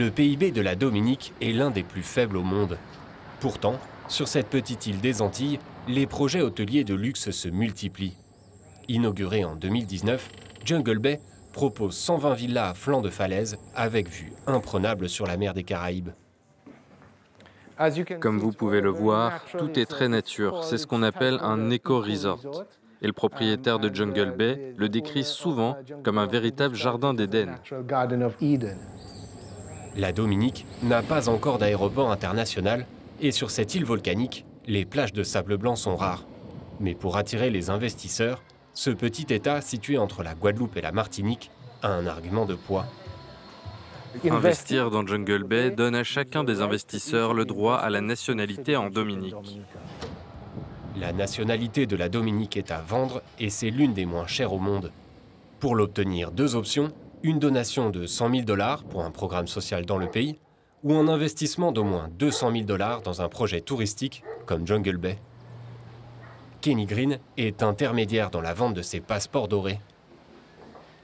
Le PIB de la Dominique est l'un des plus faibles au monde. Pourtant, sur cette petite île des Antilles, les projets hôteliers de luxe se multiplient. Inauguré en 2019, Jungle Bay propose 120 villas à flanc de falaise avec vue imprenable sur la mer des Caraïbes. Comme vous pouvez le voir, tout est très nature. C'est ce qu'on appelle un éco-resort. Et le propriétaire de Jungle Bay le décrit souvent comme un véritable jardin d'Éden. La Dominique n'a pas encore d'aéroport international et sur cette île volcanique, les plages de sable blanc sont rares. Mais pour attirer les investisseurs, ce petit État situé entre la Guadeloupe et la Martinique a un argument de poids. Investir dans Jungle Bay donne à chacun des investisseurs le droit à la nationalité en Dominique. La nationalité de la Dominique est à vendre et c'est l'une des moins chères au monde. Pour l'obtenir, deux options, une donation de 100 000 $ pour un programme social dans le pays ou un investissement d'au moins 200 000 $ dans un projet touristique comme Jungle Bay. Kenny Green est intermédiaire dans la vente de ses passeports dorés.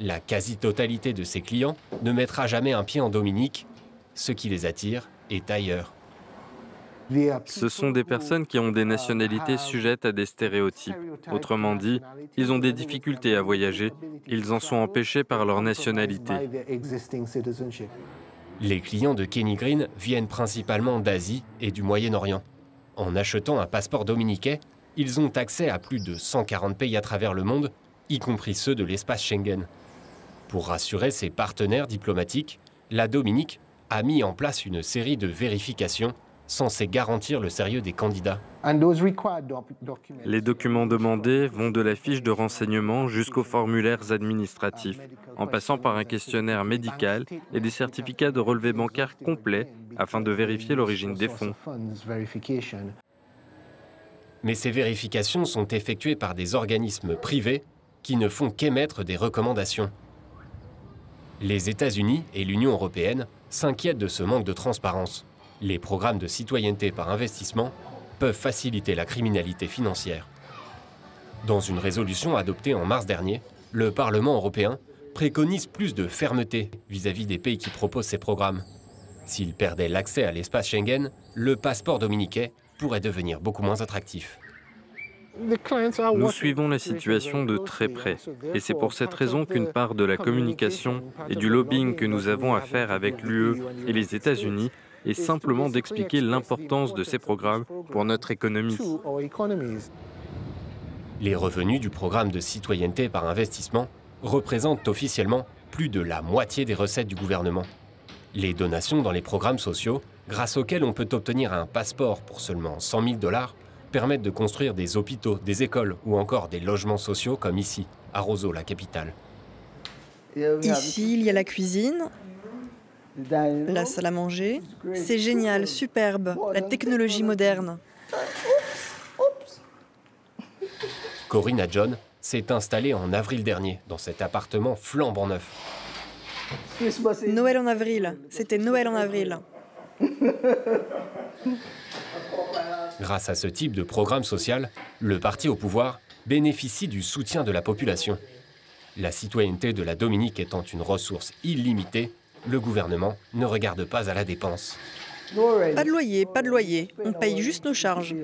La quasi-totalité de ses clients ne mettra jamais un pied en Dominique. Ce qui les attire est ailleurs. Ce sont des personnes qui ont des nationalités sujettes à des stéréotypes. Autrement dit, ils ont des difficultés à voyager. Ils en sont empêchés par leur nationalité. Les clients de Kenny Green viennent principalement d'Asie et du Moyen-Orient. En achetant un passeport dominicain, ils ont accès à plus de 140 pays à travers le monde, y compris ceux de l'espace Schengen. Pour rassurer ses partenaires diplomatiques, la Dominique a mis en place une série de vérifications censées garantir le sérieux des candidats. Les documents demandés vont de la fiche de renseignement jusqu'aux formulaires administratifs, en passant par un questionnaire médical et des certificats de relevé bancaire complets afin de vérifier l'origine des fonds. Mais ces vérifications sont effectuées par des organismes privés qui ne font qu'émettre des recommandations. Les États-Unis et l'Union européenne s'inquiètent de ce manque de transparence. Les programmes de citoyenneté par investissement peuvent faciliter la criminalité financière. Dans une résolution adoptée en mars dernier, le Parlement européen préconise plus de fermeté vis-à-vis des pays qui proposent ces programmes. S'ils perdaient l'accès à l'espace Schengen, le passeport dominicain pourrait devenir beaucoup moins attractif. Nous suivons la situation de très près et c'est pour cette raison qu'une part de la communication et du lobbying que nous avons à faire avec l'UE et les États-Unis est simplement d'expliquer l'importance de ces programmes pour notre économie. Les revenus du programme de citoyenneté par investissement représentent officiellement plus de la moitié des recettes du gouvernement. Les donations dans les programmes sociaux, grâce auxquels on peut obtenir un passeport pour seulement 100 000 $, permettent de construire des hôpitaux, des écoles ou encore des logements sociaux comme ici, à Roseau, la capitale. Ici, il y a la cuisine, la salle à manger. C'est génial, superbe, la technologie moderne. Corinna John s'est installée en avril dernier dans cet appartement flambant neuf. Noël en avril, c'était Noël en avril. Grâce à ce type de programme social, le parti au pouvoir bénéficie du soutien de la population. La citoyenneté de la Dominique étant une ressource illimitée, le gouvernement ne regarde pas à la dépense. Pas de loyer, on paye juste nos charges.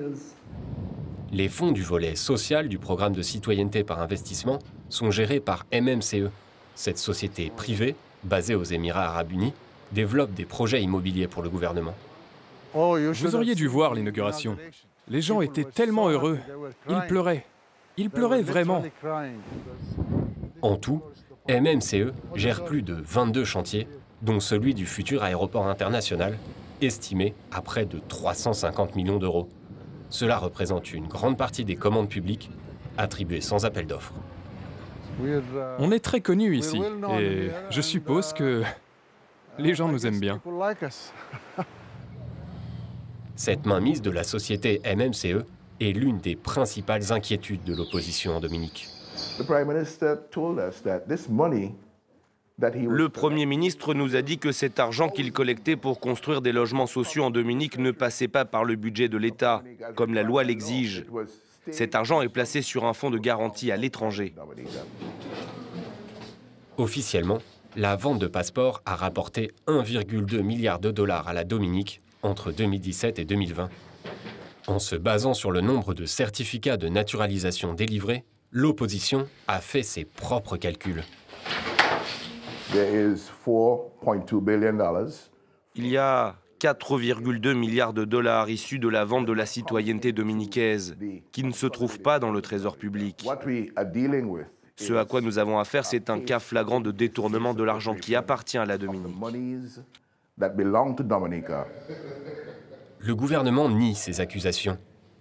Les fonds du volet social du programme de citoyenneté par investissement sont gérés par MMCE. Cette société privée, basée aux Émirats arabes unis, développe des projets immobiliers pour le gouvernement. Vous auriez dû voir l'inauguration. Les gens étaient tellement heureux. Ils pleuraient. Ils pleuraient vraiment. En tout, MMCE gère plus de 22 chantiers, dont celui du futur aéroport international, estimé à près de 350 millions d'euros. Cela représente une grande partie des commandes publiques attribuées sans appel d'offres. On est très connus ici, et je suppose que les gens nous aiment bien. Cette mainmise de la société MMCE est l'une des principales inquiétudes de l'opposition en Dominique. Le Premier ministre nous a dit que cet argent qu'il collectait pour construire des logements sociaux en Dominique ne passait pas par le budget de l'État, comme la loi l'exige. Cet argent est placé sur un fonds de garantie à l'étranger. Officiellement, la vente de passeports a rapporté 1,2 milliard de dollars à la Dominique entre 2017 et 2020. En se basant sur le nombre de certificats de naturalisation délivrés, l'opposition a fait ses propres calculs. Il y a 4,2 milliards de dollars issus de la vente de la citoyenneté dominicaise qui ne se trouvent pas dans le trésor public. Ce à quoi nous avons affaire, c'est un cas flagrant de détournement de l'argent qui appartient à la Dominique. Le gouvernement nie ces accusations.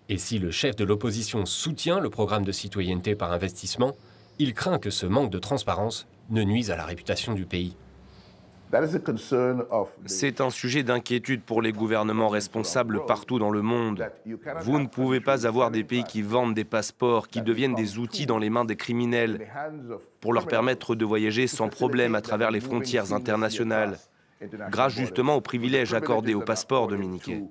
Et si le chef de l'opposition soutient le programme de citoyenneté par investissement, il craint que ce manque de transparence ne nuise à la réputation du pays. C'est un sujet d'inquiétude pour les gouvernements responsables partout dans le monde. Vous ne pouvez pas avoir des pays qui vendent des passeports, qui deviennent des outils dans les mains des criminels pour leur permettre de voyager sans problème à travers les frontières internationales, grâce justement aux privilèges accordés aux passeports dominicains.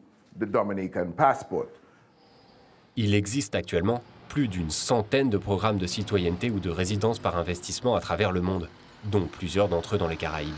Il existe actuellement plus d'une centaine de programmes de citoyenneté ou de résidence par investissement à travers le monde, dont plusieurs d'entre eux dans les Caraïbes.